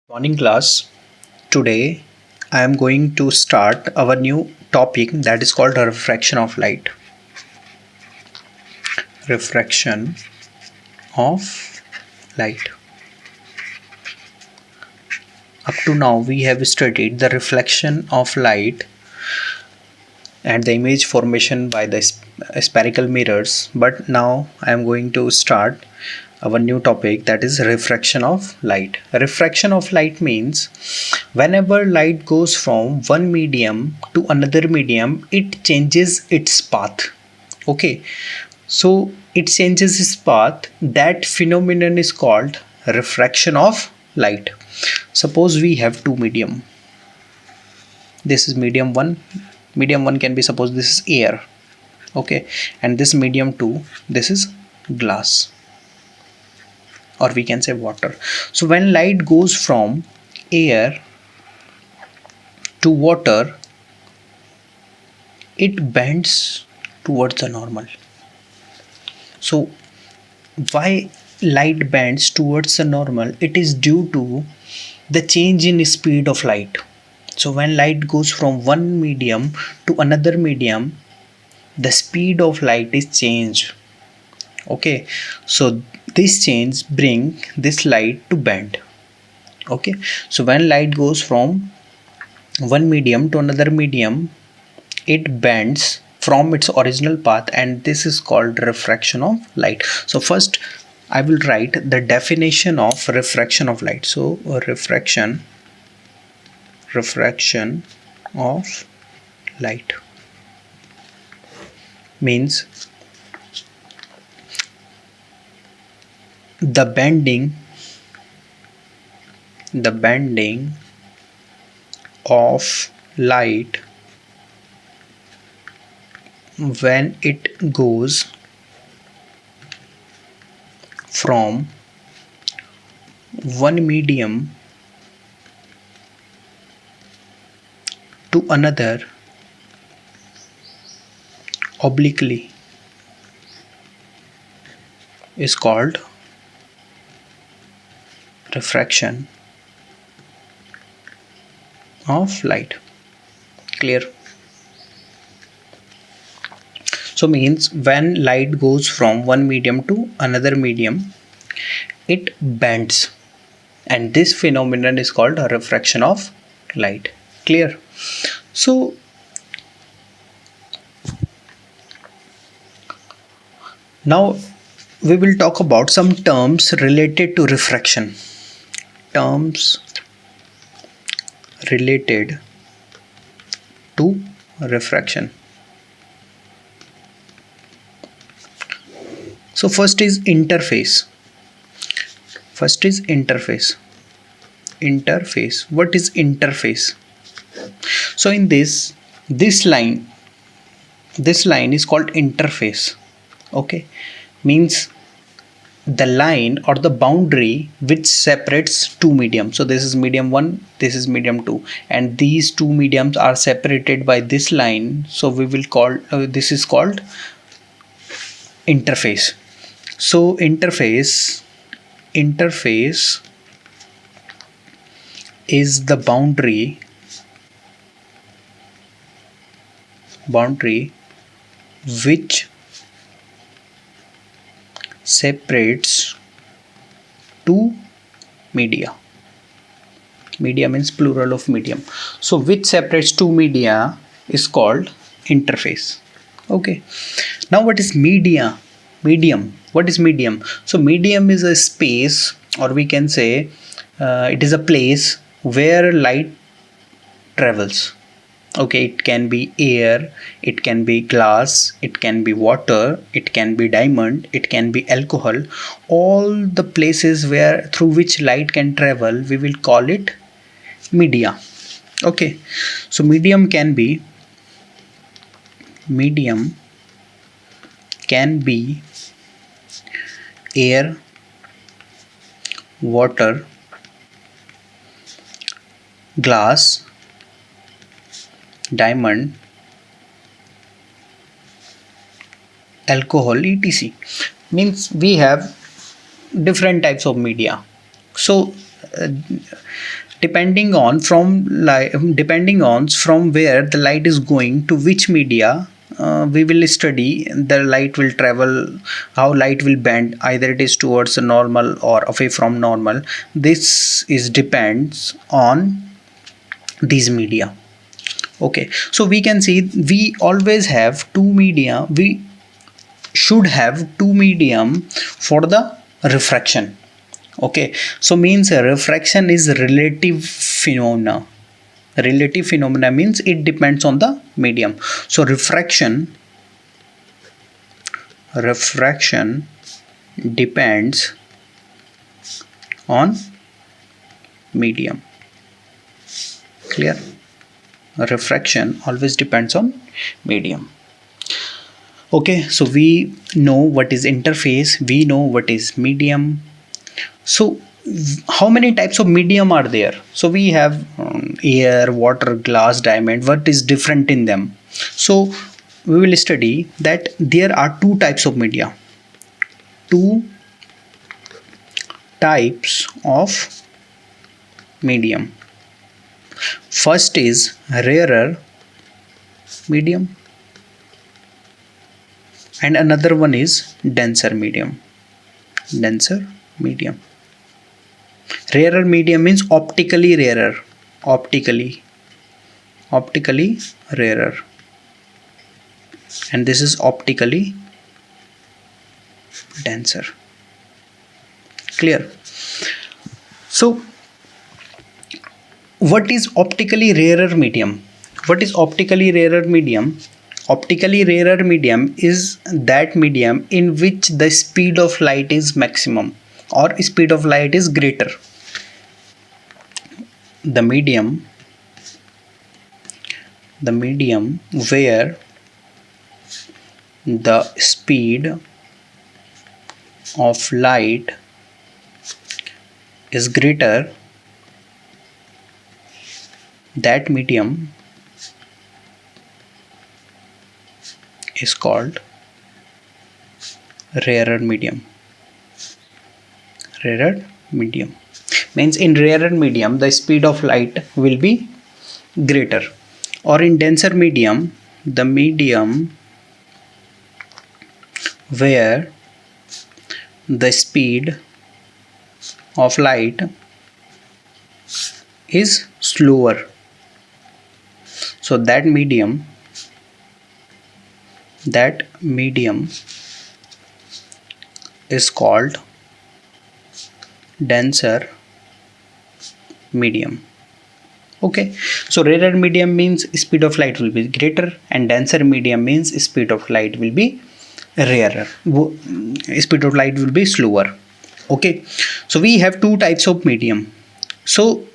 Morning class. Today I am going to start our new topic that is called refraction of light. Refraction of light. Up to now we have studied the reflection of light and the image formation by the spherical mirrors, but now I am going to start our new topic that is refraction of light. Refraction of light means whenever light goes from one medium to another medium, it changes its path. Okay, so it changes its path. That phenomenon is called refraction of light. Suppose we have two medium. This is medium 1. Medium 1 can be, suppose this is air. Okay, and this medium 2, this is glass, or we can say water. So when light goes from air to water, it bends towards the normal. So why light bends towards the normal? It is due to the change in speed of light. So when light goes from one medium to another medium, the speed of light is changed. Okay, so this change bring this light to bend. Okay, so when light goes from one medium to another medium, it bends from its original path, and this is called refraction of light. So first I will write the definition of refraction of light. So refraction of light means the bending of light when it goes from one medium to another obliquely is called refraction of light. Clear? So means when light goes from one medium to another medium, it bends, and this phenomenon is called a refraction of light. Clear? So now we will talk about some terms related to refraction. Terms related to refraction. So first is interface. Interface. What is interface? So in this line is called interface. Okay, means the line or the boundary which separates two mediums. So this is medium 1, this is medium 2, and these two mediums are separated by this line. So we will call this is called interface. So interface is the boundary which separates two media. Media means plural of medium. So which separates two media is called interface. Okay, now what is medium? What is medium? So medium is a space, or we can say it is a place where light travels. Okay, it can be air, it can be glass, it can be water, it can be diamond, it can be alcohol. All the places where through which light can travel, we will call it media. Okay, so medium can be air, water, glass, diamond, alcohol, etc. Means we have different types of media. So uh, depending on from where the light is going to which media, we will study the light will travel, how light will bend, either it is towards the normal or away from normal. This is depends on these media. Okay, so we can see we always have two media, we should have two medium for the refraction. Okay, so means refraction is relative phenomena. Relative phenomena means it depends on the medium. So refraction depends on medium. Clear? Refraction always depends on medium. Okay, so we know what is interface, we know what is medium. So how many types of medium are there? So we have air, water, glass, diamond. What is different in them? So we will study that there are two types of media. Two types of medium. First is rarer medium and another one is denser medium. Denser medium. Rarer medium means optically rarer. Optically rarer. And this is optically denser. Clear? So what is optically rarer medium? What is optically rarer medium? Optically rarer medium is that medium in which the speed of light is maximum or speed of light is greater. The medium where the speed of light is greater, that medium is called rarer medium. Rarer medium means in rarer medium the speed of light will be greater, or in denser medium the medium where the speed of light is slower. So that medium is called denser medium. Okay, so rarer medium means speed of light will be greater and denser medium means speed of light will be rarer. Speed of light will be slower. Okay, so we have two types of medium. So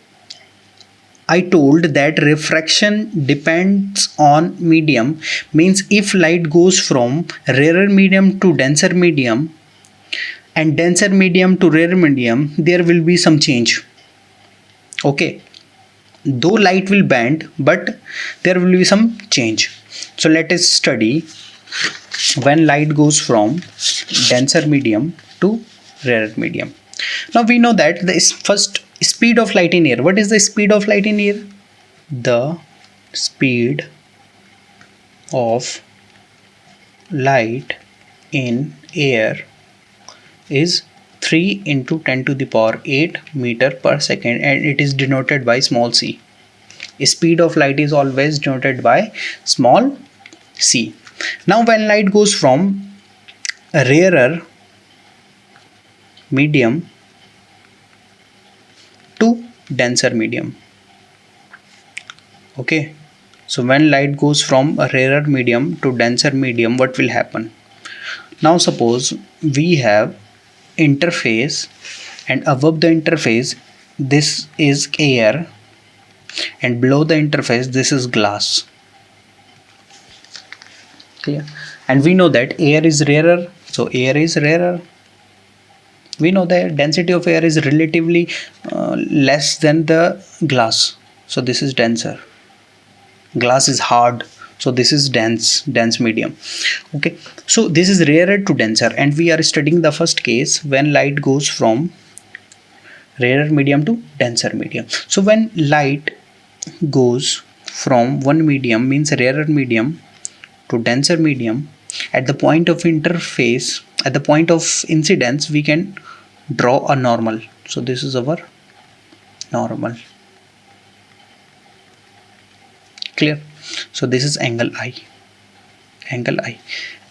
I told that refraction depends on medium means if light goes from rarer medium to denser medium and denser medium to rarer medium, there will be some change. Okay, though light will bend, but there will be some change. So let us study when light goes from denser medium to rarer medium. Now we know that the first speed of light in air. What is the speed of light in air? The speed of light in air is 3 into 10 to the power 8 meter per second, and it is denoted by small c. Speed of light is always denoted by small c. Now when light goes from a rarer medium to denser medium. Okay, so when light goes from a rarer medium to denser medium, what will happen? Now suppose we have interface, and above the interface this is air, and below the interface this is glass. Clear? And we know that air is rarer, so air is rarer. We know that density of air is relatively less than the glass, so this is denser. Glass is hard, so this is dense medium. Okay, so this is rarer to denser, and we are studying the first case when light goes from rarer medium to denser medium. So when light goes from one medium, means rarer medium, to denser medium, at the point of interface, at the point of incidence, we can draw a normal. So this is our normal. Clear? So this is angle I. Angle I.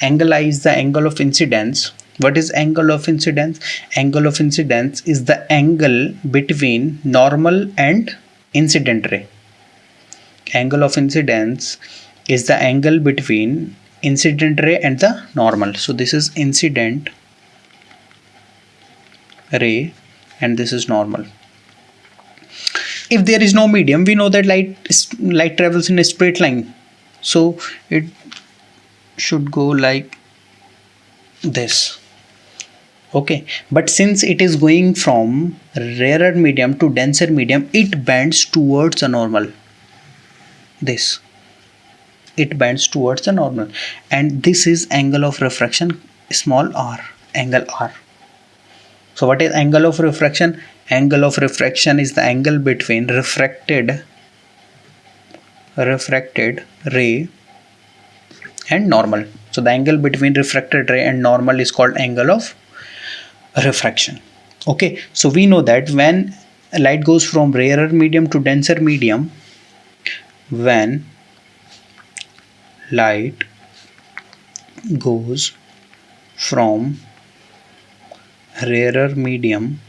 Angle I is the angle of incidence. What is angle of incidence? Angle of incidence is the angle between normal and incident ray. Angle of incidence is the angle between incident ray and the normal. So this is incident ray and this is normal. If there is no medium, we know that light travels in a straight line, so it should go like this. Okay, but since it is going from rarer medium to denser medium, it bends towards a normal. This, it bends towards the normal, and this is angle of refraction, small r, angle r. So what is angle of refraction? Angle of refraction is the angle between refracted ray and normal. So the angle between refracted ray and normal is called angle of refraction. Okay, so we know that when light goes from rarer medium to denser medium, when light goes from rarer medium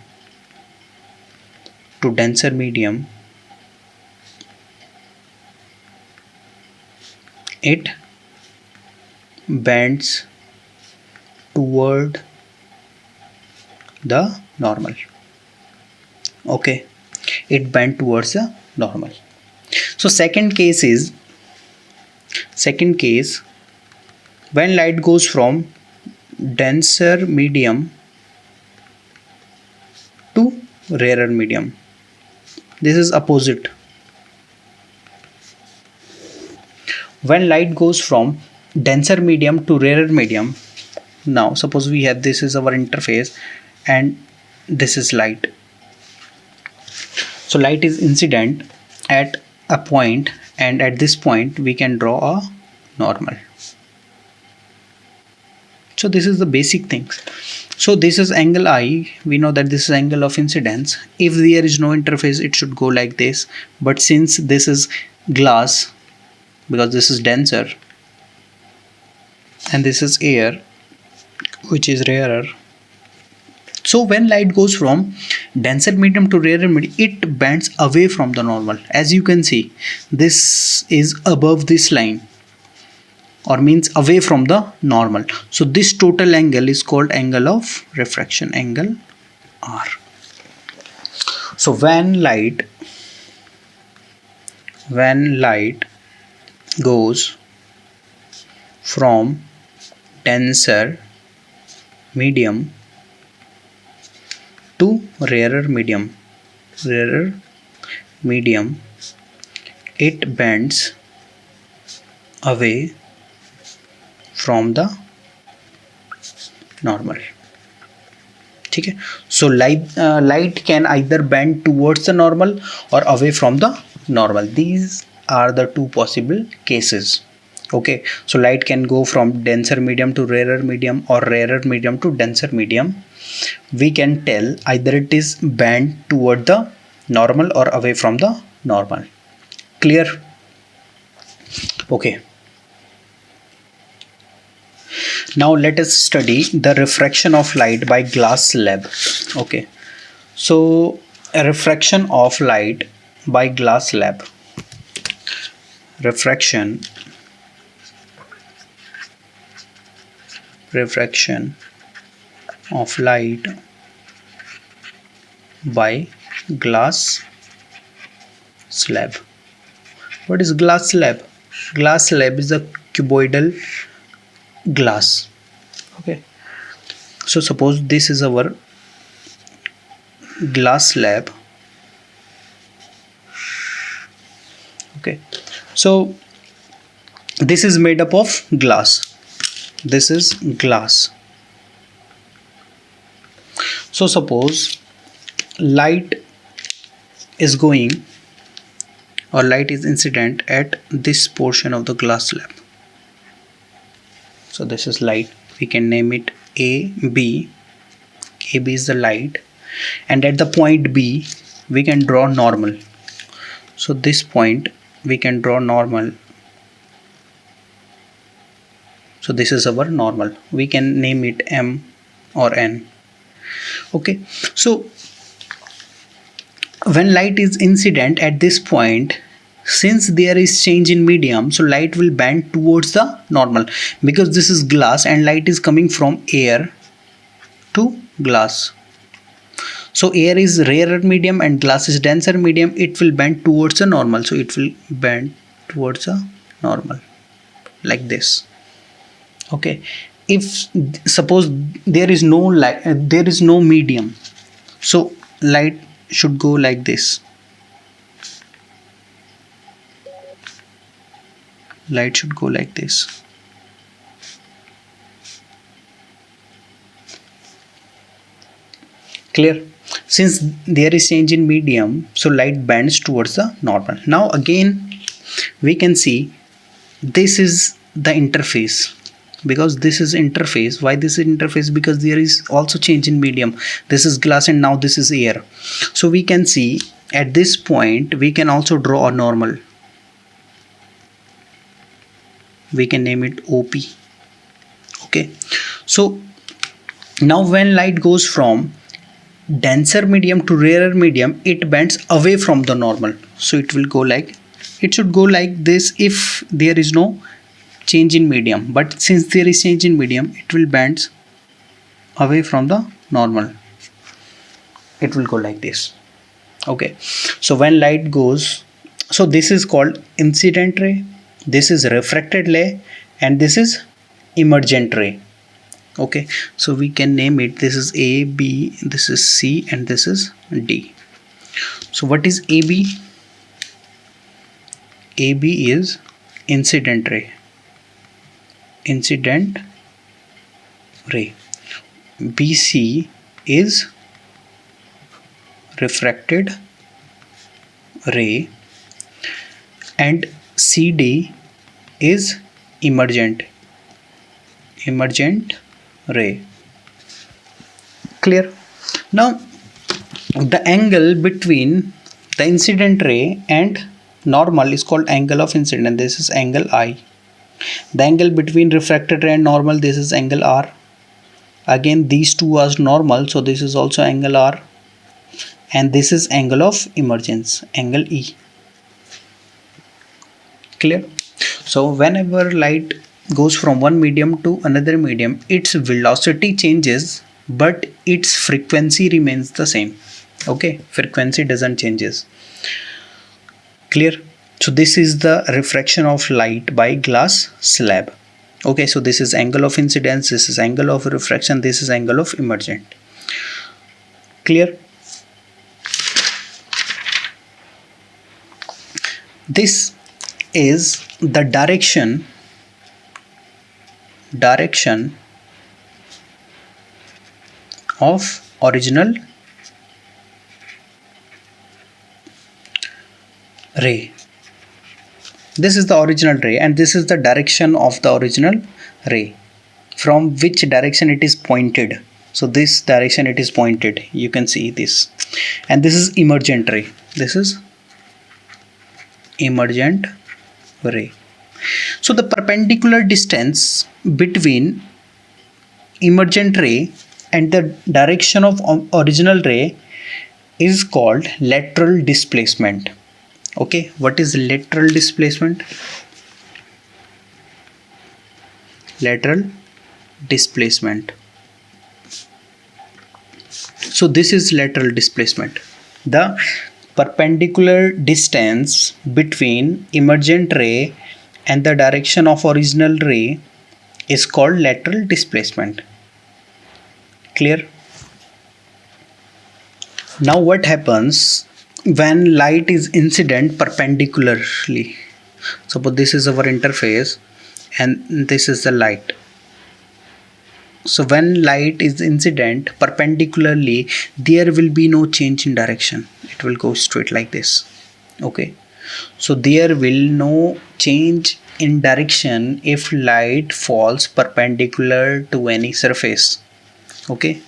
to denser medium, it bends toward the normal. Okay, it bends towards the normal. So second case, when light goes from denser medium to rarer medium. This is opposite. When light goes from denser medium to rarer medium, now suppose we have, this is our interface and this is light. So light is incident at a point, and at this point we can draw a normal. So this is the basic things. So this is angle I. We know that this is angle of incidence. If there is no interface, it should go like this. But since this is glass, because this is denser and this is air, which is rarer. So when light goes from denser medium to rarer medium, it bends away from the normal. As you can see, this is above this line, or means away from the normal. So this total angle is called angle of refraction, angle R. So when light goes from denser medium to rarer medium, it bends away from the normal. Okay, so light can either bend towards the normal or away from the normal. These are the two possible cases. Okay, so light can go from denser medium to rarer medium or rarer medium to denser medium. We can tell either it is bent toward the normal or away from the normal. Clear? Okay. Now let us study the refraction of light by glass slab. Okay, so a refraction of light by glass slab. Refraction of light by glass slab. What is glass slab? Glass slab is a cuboidal glass. Okay, so suppose this is our glass slab. Okay, so this is made up of glass. This is glass. So suppose light is going or light is incident at this portion of the glass slab. So this is light, we can name it AB. AB is the light, and at the point B we can draw normal. So this point we can draw normal. So this is our normal, we can name it M or N. Okay, so when light is incident at this point, since there is change in medium, so light will bend towards the normal, because this is glass and light is coming from air to glass. So air is rarer medium and glass is denser medium, it will bend towards the normal. So it will bend towards the normal like this. Okay, if suppose there is no light, there is no medium, so light should go like this. Light should go like this. Clear? Since there is change in medium, so light bends towards the normal. Now again we can see this is the interface, because this is interface. Why this is interface? Because there is also change in medium. This is glass and now this is air. So we can see at this point we can also draw a normal. We can name it OP. Okay, so now when light goes from denser medium to rarer medium, it bends away from the normal. So it will go like, it should go like this if there is no change in medium, but since there is change in medium, it will bend away from the normal. It will go like this. Okay, so when light goes, so this is called incident ray, this is refracted ray, and this is emergent ray. Okay, so we can name it, this is A, B, this is C, and this is D. So what is AB? AB is incident ray. Incident ray. BC is refracted ray, and CD is emergent ray. Clear? Now the angle between the incident ray and normal is called angle of incidence. This is angle I. The angle between refracted ray and normal, this is angle R. Again these two are normal, so this is also angle R, and this is angle of emergence, angle E. Clear? So whenever light goes from one medium to another medium, its velocity changes but its frequency remains the same. Okay, frequency doesn't changes. Clear? So this is the refraction of light by glass slab. Okay, so this is angle of incidence, this is angle of refraction, this is angle of emergent. Clear? This is the direction of original ray. This is the original ray, and this is the direction of the original ray, from which direction it is pointed. So this direction it is pointed, you can see this. And this is emergent ray. This is emergent ray. So the perpendicular distance between emergent ray and the direction of original ray is called lateral displacement. Okay, what is lateral displacement? Lateral displacement. So this is lateral displacement. The perpendicular distance between emergent ray and the direction of original ray is called lateral displacement. Clear? Now what happens when light is incident perpendicularly? Suppose this is our interface and this is the light. So when light is incident perpendicularly, there will be no change in direction. It will go straight like this. Okay, so there will no change in direction if light falls perpendicular to any surface. Okay,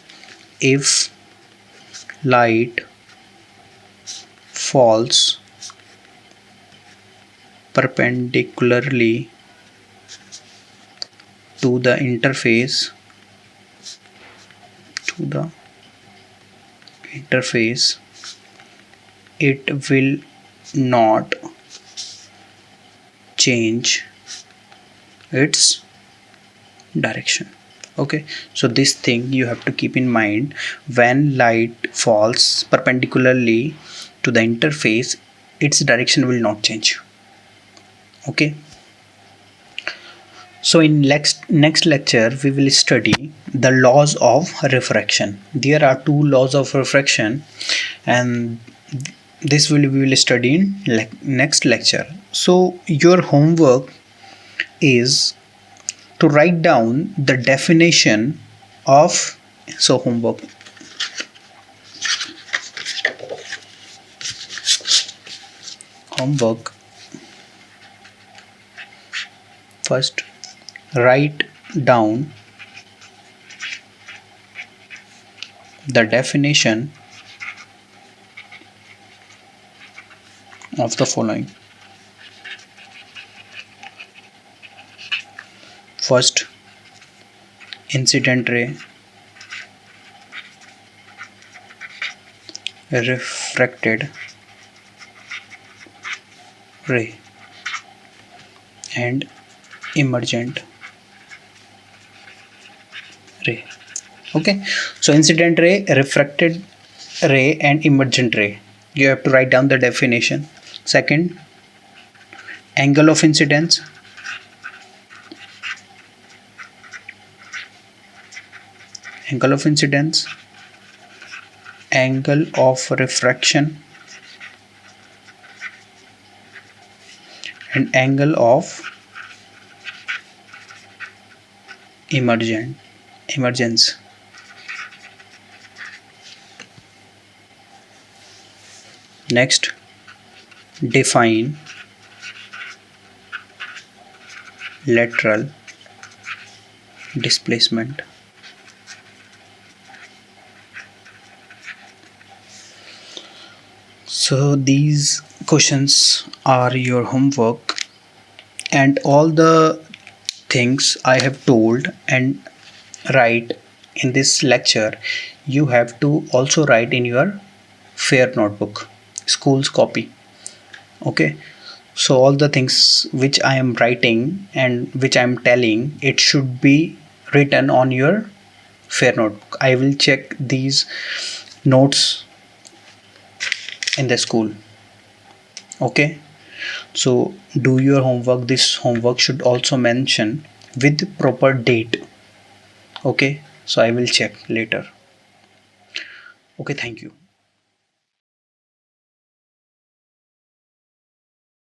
if light falls perpendicularly to the interface, it will not change its direction. Okay, so this thing you have to keep in mind. When light falls perpendicularly to the interface, its direction will not change. Okay, so in next lecture we will study the laws of refraction. There are two laws of refraction, and this we will study in next lecture. So your homework is to write down the definition of homework. First, write down the definition of the following. First, incident ray, refracted ray, and emergent ray. Okay, so incident ray, refracted ray, and emergent ray. You have to write down the definition. Second, angle of incidence, angle of refraction, and angle of emergence. Next, define lateral displacement. So these questions are your homework, and all the things I have told and write in this lecture you have to also write in your fair notebook, school's copy. Okay, so all the things which I am writing and which I am telling, it should be written on your fair notebook. I will check these notes in the school. Okay, so do your homework. This homework should also mention with proper date. Okay, so I will check later. Okay, thank you.